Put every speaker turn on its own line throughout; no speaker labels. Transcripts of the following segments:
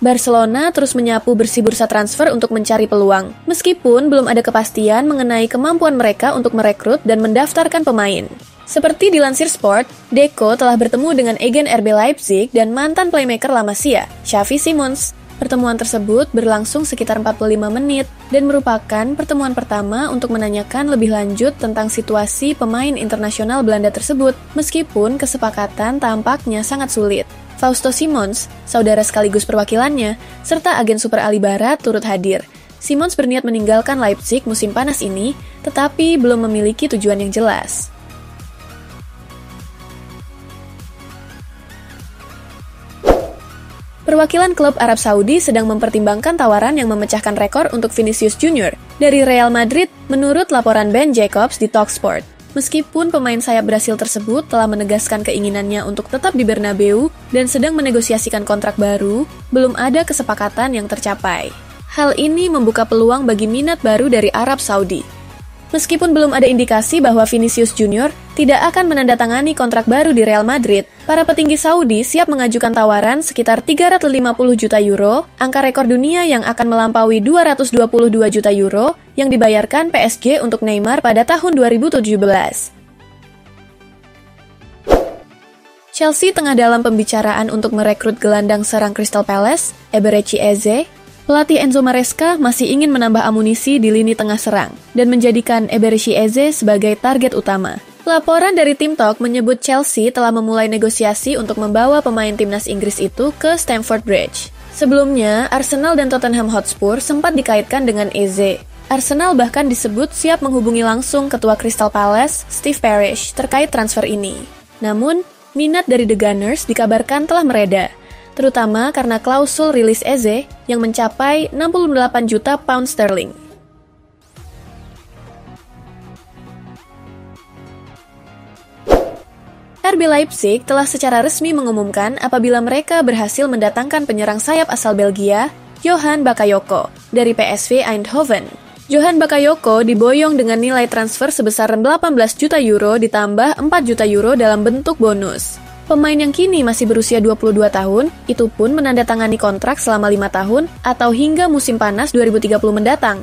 Barcelona terus menyapu bersih bursa transfer untuk mencari peluang, meskipun belum ada kepastian mengenai kemampuan mereka untuk merekrut dan mendaftarkan pemain. Seperti dilansir Sport, Deco telah bertemu dengan agen RB Leipzig dan mantan playmaker La Masia, Xavi Simons. Pertemuan tersebut berlangsung sekitar 45 menit dan merupakan pertemuan pertama untuk menanyakan lebih lanjut tentang situasi pemain internasional Belanda tersebut, meskipun kesepakatan tampaknya sangat sulit. Fausto Simons, saudara sekaligus perwakilannya, serta agen Super Ali Barat turut hadir. Simons berniat meninggalkan Leipzig musim panas ini, tetapi belum memiliki tujuan yang jelas. Perwakilan klub Arab Saudi sedang mempertimbangkan tawaran yang memecahkan rekor untuk Vinicius Junior dari Real Madrid, menurut laporan Ben Jacobs di Talksport. Meskipun pemain sayap Brasil tersebut telah menegaskan keinginannya untuk tetap di Bernabeu dan sedang menegosiasikan kontrak baru, belum ada kesepakatan yang tercapai. Hal ini membuka peluang bagi minat baru dari Arab Saudi. Meskipun belum ada indikasi bahwa Vinicius Junior tidak akan menandatangani kontrak baru di Real Madrid, para petinggi Saudi siap mengajukan tawaran sekitar 350 juta euro, angka rekor dunia yang akan melampaui 222 juta euro yang dibayarkan PSG untuk Neymar pada tahun 2017. Chelsea tengah dalam pembicaraan untuk merekrut gelandang serang Crystal Palace, Eberechi Eze. Pelatih Enzo Maresca masih ingin menambah amunisi di lini tengah serang dan menjadikan Eberechi Eze sebagai target utama. Laporan dari Tim Talk menyebut Chelsea telah memulai negosiasi untuk membawa pemain timnas Inggris itu ke Stamford Bridge. Sebelumnya, Arsenal dan Tottenham Hotspur sempat dikaitkan dengan Eze. Arsenal bahkan disebut siap menghubungi langsung ketua Crystal Palace, Steve Parish, terkait transfer ini. Namun, minat dari The Gunners dikabarkan telah mereda, terutama karena klausul rilis Eze yang mencapai 68 juta pound sterling. RB Leipzig telah secara resmi mengumumkan apabila mereka berhasil mendatangkan penyerang sayap asal Belgia, Johan Bakayoko, dari PSV Eindhoven. Johan Bakayoko diboyong dengan nilai transfer sebesar 18 juta euro ditambah 4 juta euro dalam bentuk bonus. Pemain yang kini masih berusia 22 tahun, itu pun menandatangani kontrak selama 5 tahun atau hingga musim panas 2030 mendatang.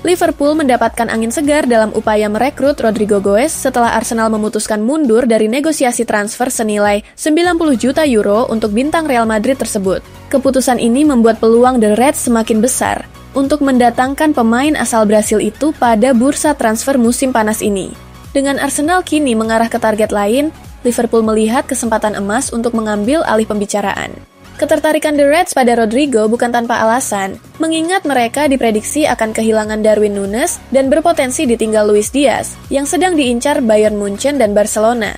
Liverpool mendapatkan angin segar dalam upaya merekrut Rodrigo Goes setelah Arsenal memutuskan mundur dari negosiasi transfer senilai 90 juta euro untuk bintang Real Madrid tersebut. Keputusan ini membuat peluang The Reds semakin besar untuk mendatangkan pemain asal Brasil itu pada bursa transfer musim panas ini. Dengan Arsenal kini mengarah ke target lain, Liverpool melihat kesempatan emas untuk mengambil alih pembicaraan. Ketertarikan The Reds pada Rodrigo bukan tanpa alasan, mengingat mereka diprediksi akan kehilangan Darwin Núñez dan berpotensi ditinggal Luis Diaz, yang sedang diincar Bayern Munchen dan Barcelona.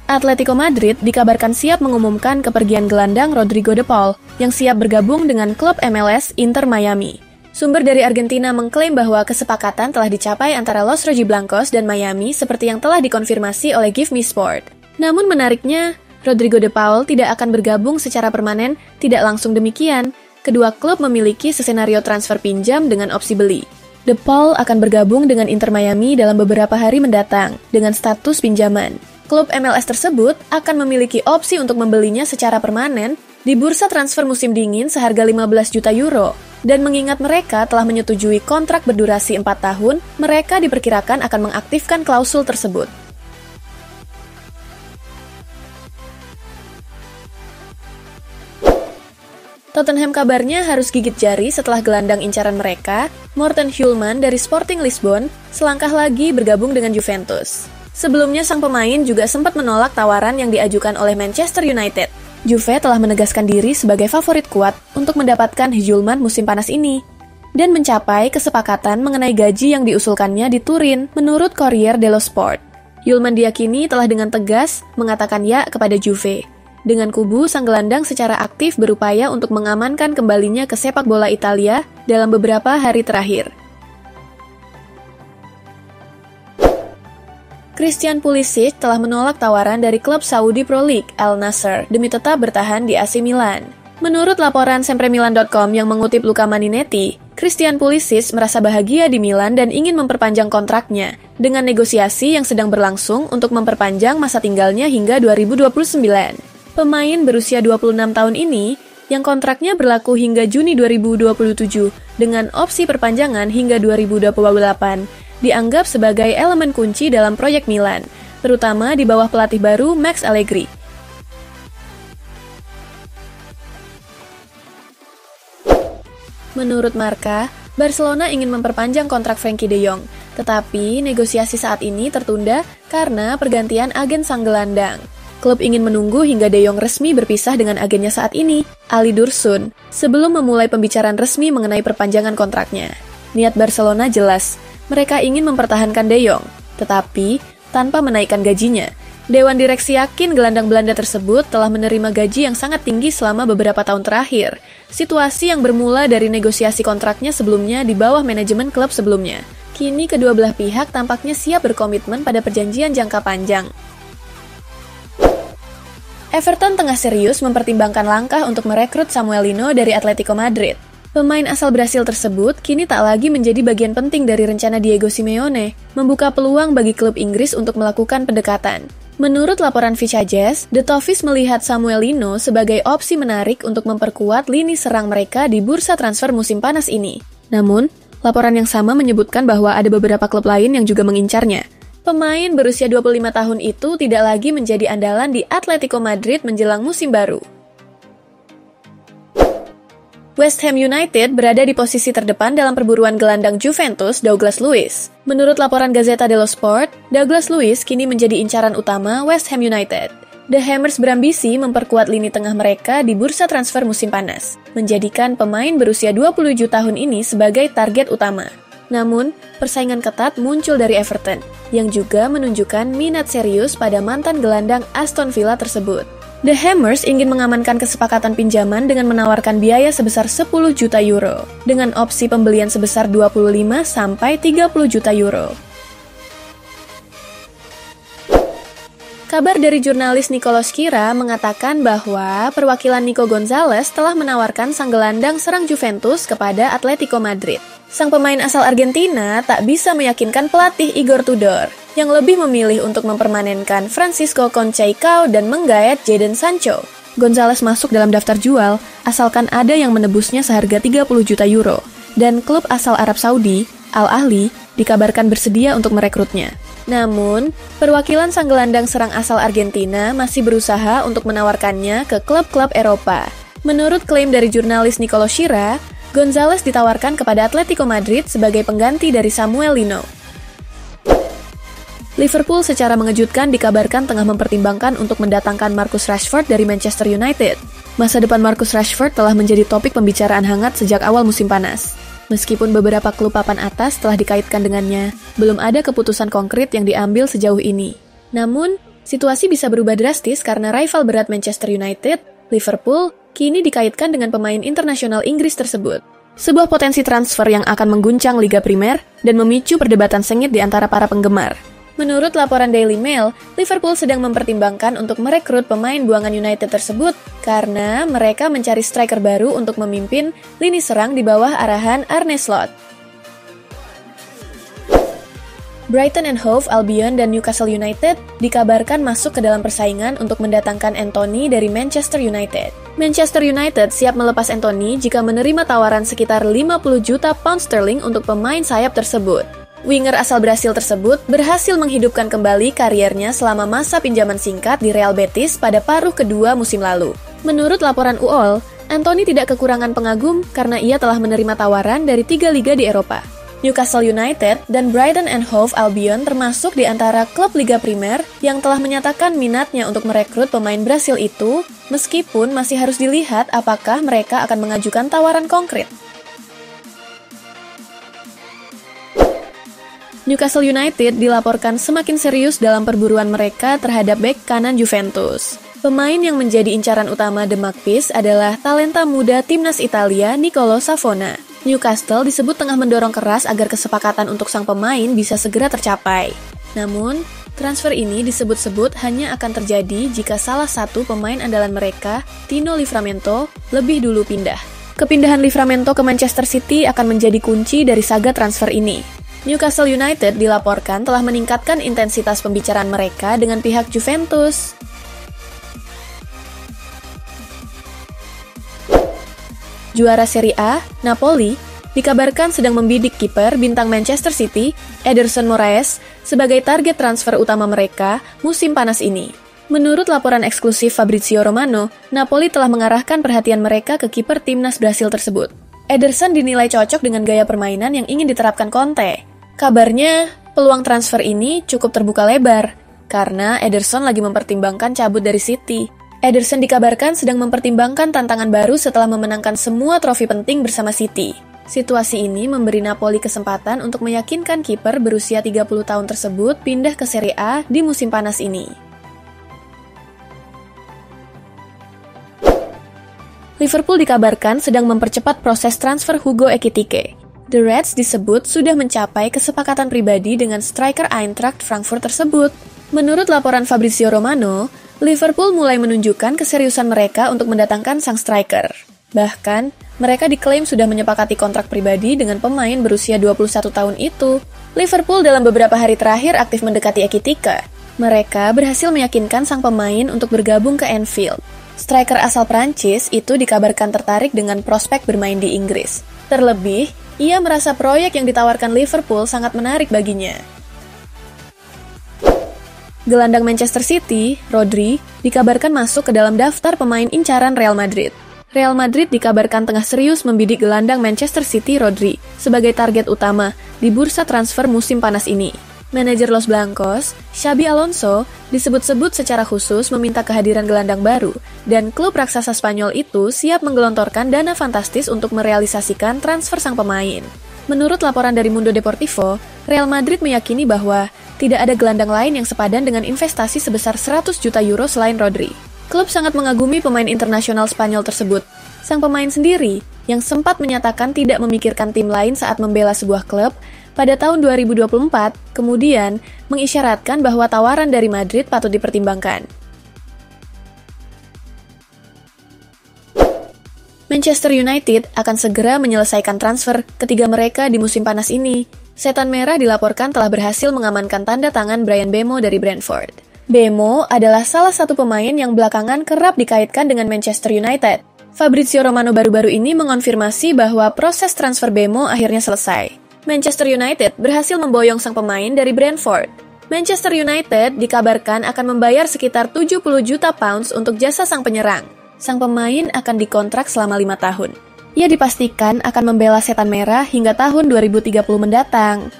Atletico Madrid dikabarkan siap mengumumkan kepergian gelandang Rodrigo de Paul, yang siap bergabung dengan klub MLS Inter Miami. Sumber dari Argentina mengklaim bahwa kesepakatan telah dicapai antara Los Rojiblancos dan Miami seperti yang telah dikonfirmasi oleh Give Me Sport. Namun menariknya, Rodrigo de Paul tidak akan bergabung secara permanen, tidak langsung demikian. Kedua klub memiliki sesenario transfer pinjam dengan opsi beli. De Paul akan bergabung dengan Inter Miami dalam beberapa hari mendatang dengan status pinjaman. Klub MLS tersebut akan memiliki opsi untuk membelinya secara permanen di bursa transfer musim dingin seharga 15 juta euro. Dan mengingat mereka telah menyetujui kontrak berdurasi 4 tahun, mereka diperkirakan akan mengaktifkan klausul tersebut. Tottenham kabarnya harus gigit jari setelah gelandang incaran mereka, Morten Hjulmand dari Sporting Lisbon, selangkah lagi bergabung dengan Juventus. Sebelumnya sang pemain juga sempat menolak tawaran yang diajukan oleh Manchester United. Juve telah menegaskan diri sebagai favorit kuat untuk mendapatkan Hjulmand musim panas ini dan mencapai kesepakatan mengenai gaji yang diusulkannya di Turin menurut Corriere dello Sport. Hjulmand diyakini telah dengan tegas mengatakan ya kepada Juve. Dengan kubu, sang gelandang secara aktif berupaya untuk mengamankan kembalinya ke sepak bola Italia dalam beberapa hari terakhir. Christian Pulisic telah menolak tawaran dari klub Saudi Pro League Al Nassr demi tetap bertahan di AC Milan. Menurut laporan sempremilan.com yang mengutip Luca Maninetti, Christian Pulisic merasa bahagia di Milan dan ingin memperpanjang kontraknya, dengan negosiasi yang sedang berlangsung untuk memperpanjang masa tinggalnya hingga 2029. Pemain berusia 26 tahun ini, yang kontraknya berlaku hingga Juni 2027 dengan opsi perpanjangan hingga 2028, dianggap sebagai elemen kunci dalam proyek Milan, terutama di bawah pelatih baru Max Allegri. Menurut Marca, Barcelona ingin memperpanjang kontrak Frenkie de Jong, tetapi negosiasi saat ini tertunda karena pergantian agen sang gelandang. Klub ingin menunggu hingga De Jong resmi berpisah dengan agennya saat ini, Ali Dursun, sebelum memulai pembicaraan resmi mengenai perpanjangan kontraknya. Niat Barcelona jelas, mereka ingin mempertahankan De Jong, tetapi tanpa menaikkan gajinya. Dewan direksi yakin gelandang Belanda tersebut telah menerima gaji yang sangat tinggi selama beberapa tahun terakhir. Situasi yang bermula dari negosiasi kontraknya sebelumnya di bawah manajemen klub sebelumnya. Kini kedua belah pihak tampaknya siap berkomitmen pada perjanjian jangka panjang. Everton tengah serius mempertimbangkan langkah untuk merekrut Samuel Lino dari Atletico Madrid. Pemain asal Brasil tersebut kini tak lagi menjadi bagian penting dari rencana Diego Simeone, membuka peluang bagi klub Inggris untuk melakukan pendekatan. Menurut laporan Vichajes, The Toffees melihat Samuel Lino sebagai opsi menarik untuk memperkuat lini serang mereka di bursa transfer musim panas ini. Namun, laporan yang sama menyebutkan bahwa ada beberapa klub lain yang juga mengincarnya. Pemain berusia 25 tahun itu tidak lagi menjadi andalan di Atletico Madrid menjelang musim baru. West Ham United berada di posisi terdepan dalam perburuan gelandang Juventus Douglas Luiz. Menurut laporan Gazzetta dello Sport, Douglas Luiz kini menjadi incaran utama West Ham United. The Hammers berambisi memperkuat lini tengah mereka di bursa transfer musim panas, menjadikan pemain berusia 27 tahun ini sebagai target utama. Namun, persaingan ketat muncul dari Everton, yang juga menunjukkan minat serius pada mantan gelandang Aston Villa tersebut. The Hammers ingin mengamankan kesepakatan pinjaman dengan menawarkan biaya sebesar 10 juta euro, dengan opsi pembelian sebesar 25 sampai 30 juta euro. Kabar dari jurnalis Nicolo Schira mengatakan bahwa perwakilan Nico Gonzalez telah menawarkan sang gelandang serang Juventus kepada Atletico Madrid. Sang pemain asal Argentina tak bisa meyakinkan pelatih Igor Tudor, yang lebih memilih untuk mempermanenkan Francisco Conceição dan menggait Jadon Sancho. Gonzalez masuk dalam daftar jual, asalkan ada yang menebusnya seharga 30 juta euro, dan klub asal Arab Saudi, Al Ahly, dikabarkan bersedia untuk merekrutnya. Namun, perwakilan sang gelandang serang asal Argentina masih berusaha untuk menawarkannya ke klub-klub Eropa. Menurut klaim dari jurnalis Nicolo Schira, Gonzalez ditawarkan kepada Atletico Madrid sebagai pengganti dari Samuel Lino. Liverpool secara mengejutkan dikabarkan tengah mempertimbangkan untuk mendatangkan Marcus Rashford dari Manchester United. Masa depan Marcus Rashford telah menjadi topik pembicaraan hangat sejak awal musim panas. Meskipun beberapa klub papan atas telah dikaitkan dengannya, belum ada keputusan konkret yang diambil sejauh ini. Namun, situasi bisa berubah drastis karena rival berat Manchester United, Liverpool, kini dikaitkan dengan pemain internasional Inggris tersebut. Sebuah potensi transfer yang akan mengguncang Liga Primer dan memicu perdebatan sengit di antara para penggemar. Menurut laporan Daily Mail, Liverpool sedang mempertimbangkan untuk merekrut pemain buangan United tersebut karena mereka mencari striker baru untuk memimpin lini serang di bawah arahan Arne Slot. Brighton and Hove Albion dan Newcastle United dikabarkan masuk ke dalam persaingan untuk mendatangkan Anthony dari Manchester United. Manchester United siap melepas Anthony jika menerima tawaran sekitar 50 juta pound sterling untuk pemain sayap tersebut. Winger asal Brasil tersebut berhasil menghidupkan kembali kariernya selama masa pinjaman singkat di Real Betis pada paruh kedua musim lalu. Menurut laporan UOL, Anthony tidak kekurangan pengagum karena ia telah menerima tawaran dari 3 liga di Eropa. Newcastle United dan Brighton and Hove Albion termasuk di antara klub Liga Primer yang telah menyatakan minatnya untuk merekrut pemain Brasil itu, meskipun masih harus dilihat apakah mereka akan mengajukan tawaran konkret. Newcastle United dilaporkan semakin serius dalam perburuan mereka terhadap bek kanan Juventus. Pemain yang menjadi incaran utama The Magpies adalah talenta muda timnas Italia Nicolo Savona. Newcastle disebut tengah mendorong keras agar kesepakatan untuk sang pemain bisa segera tercapai. Namun, transfer ini disebut-sebut hanya akan terjadi jika salah satu pemain andalan mereka, Tino Livramento, lebih dulu pindah. Kepindahan Livramento ke Manchester City akan menjadi kunci dari saga transfer ini. Newcastle United dilaporkan telah meningkatkan intensitas pembicaraan mereka dengan pihak Juventus. Juara Serie A, Napoli, dikabarkan sedang membidik kiper bintang Manchester City, Ederson Moraes, sebagai target transfer utama mereka musim panas ini. Menurut laporan eksklusif Fabrizio Romano, Napoli telah mengarahkan perhatian mereka ke kiper timnas Brasil tersebut. Ederson dinilai cocok dengan gaya permainan yang ingin diterapkan Conte. Kabarnya, peluang transfer ini cukup terbuka lebar, karena Ederson lagi mempertimbangkan cabut dari City. Ederson dikabarkan sedang mempertimbangkan tantangan baru setelah memenangkan semua trofi penting bersama City. Situasi ini memberi Napoli kesempatan untuk meyakinkan kiper berusia 30 tahun tersebut pindah ke Serie A di musim panas ini. Liverpool dikabarkan sedang mempercepat proses transfer Hugo Ekitike. The Reds disebut sudah mencapai kesepakatan pribadi dengan striker Eintracht Frankfurt tersebut. Menurut laporan Fabrizio Romano, Liverpool mulai menunjukkan keseriusan mereka untuk mendatangkan sang striker. Bahkan, mereka diklaim sudah menyepakati kontrak pribadi dengan pemain berusia 21 tahun itu. Liverpool dalam beberapa hari terakhir aktif mendekati Ekitike. Mereka berhasil meyakinkan sang pemain untuk bergabung ke Anfield. Striker asal Prancis itu dikabarkan tertarik dengan prospek bermain di Inggris. Terlebih, ia merasa proyek yang ditawarkan Liverpool sangat menarik baginya. Gelandang Manchester City, Rodri, dikabarkan masuk ke dalam daftar pemain incaran Real Madrid. Real Madrid dikabarkan tengah serius membidik gelandang Manchester City, Rodri, sebagai target utama di bursa transfer musim panas ini. Manajer Los Blancos, Xabi Alonso, disebut-sebut secara khusus meminta kehadiran gelandang baru, dan klub raksasa Spanyol itu siap menggelontorkan dana fantastis untuk merealisasikan transfer sang pemain. Menurut laporan dari Mundo Deportivo, Real Madrid meyakini bahwa tidak ada gelandang lain yang sepadan dengan investasi sebesar 100 juta euro selain Rodri. Klub sangat mengagumi pemain internasional Spanyol tersebut. Sang pemain sendiri, yang sempat menyatakan tidak memikirkan tim lain saat membela sebuah klub, pada tahun 2024, kemudian mengisyaratkan bahwa tawaran dari Madrid patut dipertimbangkan. Manchester United akan segera menyelesaikan transfer ketiga mereka di musim panas ini. Setan Merah dilaporkan telah berhasil mengamankan tanda tangan Bryan Mbeumo dari Brentford. Mbeumo adalah salah satu pemain yang belakangan kerap dikaitkan dengan Manchester United. Fabrizio Romano baru-baru ini mengonfirmasi bahwa proses transfer Mbeumo akhirnya selesai. Manchester United berhasil memboyong sang pemain dari Brentford. Manchester United dikabarkan akan membayar sekitar 70 juta pounds untuk jasa sang penyerang. Sang pemain akan dikontrak selama 5 tahun. Ia dipastikan akan membela Setan Merah hingga tahun 2030 mendatang.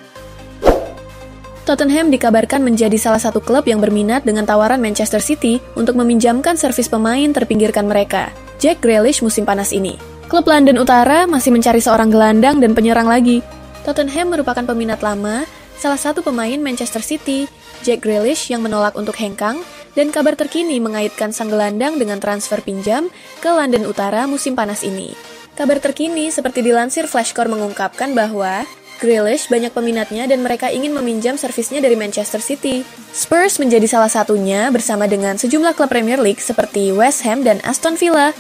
Tottenham dikabarkan menjadi salah satu klub yang berminat dengan tawaran Manchester City untuk meminjamkan servis pemain terpinggirkan mereka, Jack Grealish musim panas ini. Klub London Utara masih mencari seorang gelandang dan penyerang lagi. Tottenham merupakan peminat lama, salah satu pemain Manchester City, Jack Grealish yang menolak untuk hengkang, dan kabar terkini mengaitkan sang gelandang dengan transfer pinjam ke London Utara musim panas ini. Kabar terkini seperti dilansir Flashscore mengungkapkan bahwa Grealish banyak peminatnya dan mereka ingin meminjam servisnya dari Manchester City. Spurs menjadi salah satunya bersama dengan sejumlah klub Premier League seperti West Ham dan Aston Villa.